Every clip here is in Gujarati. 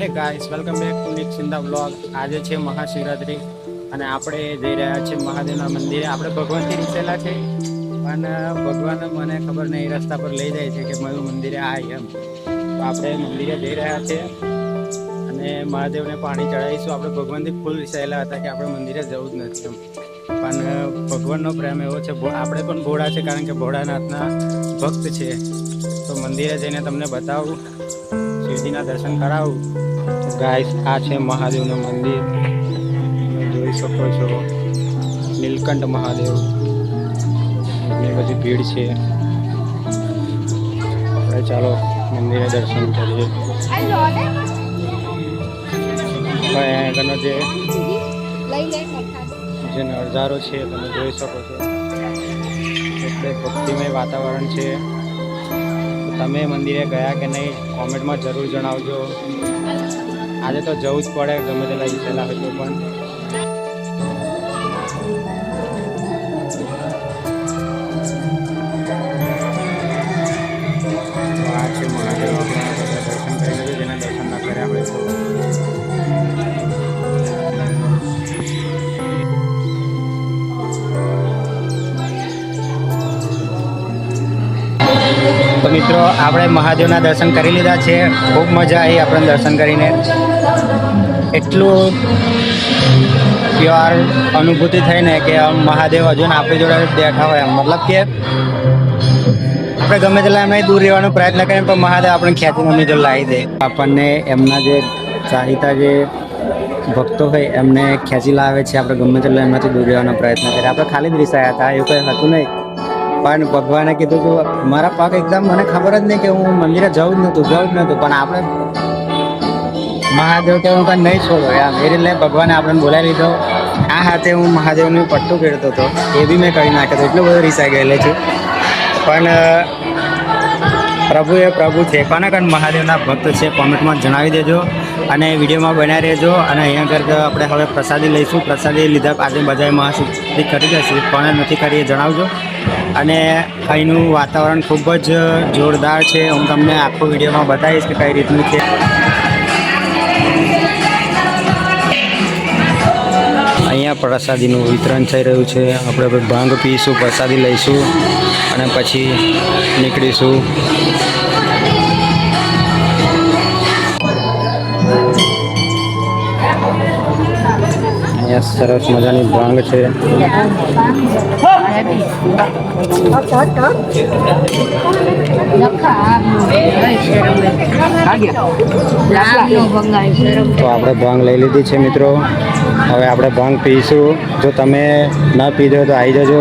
હે guys, welcome back to Nick Sindha vlog. આજે છે મહાશિવરાત્રી અને આપણે જઈ રહ્યા છીએ મહાદેવના મંદિરે. આપણે ભગવાનથી રીસેલા છે પણ ભગવાન મને ખબર નહીં રસ્તા પર લઈ જાય છે કે મારું મંદિરે આય એમ. તો આપણે મંદિરે જઈ રહ્યા છીએ અને મહાદેવને પાણી ચડાવીશું. આપણે ભગવાનથી ફૂલ રીસાયેલા હતા કે આપણે મંદિરે જવું જ નથી એમ, પણ ભગવાનનો પ્રેમ એવો છે. આપણે પણ ભોળા છે કારણ કે ભોળાનાથના ભક્ત છે. તો મંદિરે જઈને તમને બતાવું, શિવજીના દર્શન કરાવું. તો ગાઈસ, આ છે મહાદેવનું મંદિર, તમે જોઈ શકો છો. નીલકંઠ મહાદેવ, એટલી બધી ભીડ છે. આપણે ચાલો મંદિરે દર્શન કરીએ. આગળનો જે નજારો છે તમે જોઈ શકો છો. એટલે ભક્તિમય વાતાવરણ છે. તમે મંદિરે ગયા કે નહીં કોમેન્ટમાં જરૂર જણાવજો. આજે તો જવું જ પડે, ગમે તેલા ઈચ્છેલા હોય તો પણ. આ છે મહાદેવ. દર્શન કરી લેજો, જેના દર્શન ના કર્યા હોય તો. તો મિત્રો, આપણે મહાદેવના દર્શન કરી લીધા છે. ખૂબ મજા આવી આપણને દર્શન કરીને. એટલું પ્યોર અનુભૂતિ થઈને કે મહાદેવ હજુ આપણી જોડે બેઠા હોય એમ. મતલબ કે આપણે ગમે તેટલા એમને દૂર રહેવાનો પ્રયત્ન કરીએ પણ મહાદેવ આપણને ખેંચીને એમની જોડે લાવી દે. આપણને એમના જે ચાહીતા જે ભક્તો હોય એમને ખેંચી લાવે છે. આપણે ગમે તેટલા એમનાથી દૂર રહેવાનો પ્રયત્ન કરીએ. આપણે ખાલી જ રીસાયા હતા, એવું કંઈ હતું નહીં. પણ ભગવાને કીધું કે મારા પગ એકદમ, મને ખબર જ નહીં કે હું મંદિરે જવું જ નહોતું પણ આપણે મહાદેવ કે હું કાંઈ નહીં છોડો એમ. એ રીતે ભગવાને આપણને બોલાવી લીધો. આ હાથે હું મહાદેવનું પટ્ટું પહેરતો હતો, એ બી મેં કરી નાખ્યો હતો. એટલું બધું રીસાઈ ગયેલો છું. પણ પ્રભુ એ પ્રભુ છે. કોના કારણ મહાદેવના ભક્ત છે કોમેન્ટમાં જણાવી દેજો અને વિડીયોમાં બનાવી રહેજો. અને અહીંયા આગળ આપણે હવે પ્રસાદી લઈશું. પ્રસાદી લીધા આજે બધાએ મહાશિવરાત્રી કરી દેશે. કોને નથી કરી એ જણાવજો. અને અહીંનું વાતાવરણ ખૂબ જ જોરદાર છે. હું તમને આખો વિડીયોમાં બતાવીશ કે કઈ રીતનું છે. અહીંયા પ્રસાદીનું વિતરણ થઈ રહ્યું છે. આપણે ભાંગ પીશું, પ્રસાદી લઈશું અને પછી નીકળીશું. અહીંયા સરસ મજાની ભાંગ છે. તો આપણે ભાંગ લઈ લીધી છે મિત્રો. હવે આપણે ભાંગ પીશું. જો તમે ના પીધો તો આવી જજો.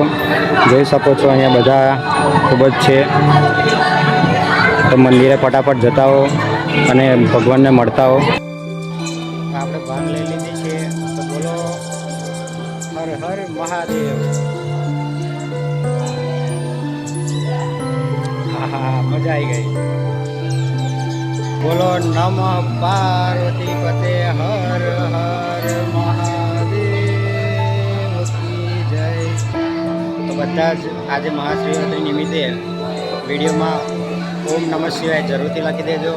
જોઈ શકો છો અહીંયા બધા ખૂબ જ છે. તો મંદિરે ફટાફટ જતા હો અને ભગવાનને મળતા હો. આપણે ભાંગ લઈ લીધી છે. તો બોલો હર હર મહાદેવ. હા, મજા આવી ગઈ. બોલો નમઃ પાર્વતી પતે હર હર મહાદેવ કી જય. તો બધા જ આજે મહાશિવરાત્રી નિમિત્તે વિડીયોમાં ઓમ નમઃ શિવાય જરૂરથી લખી દેજો.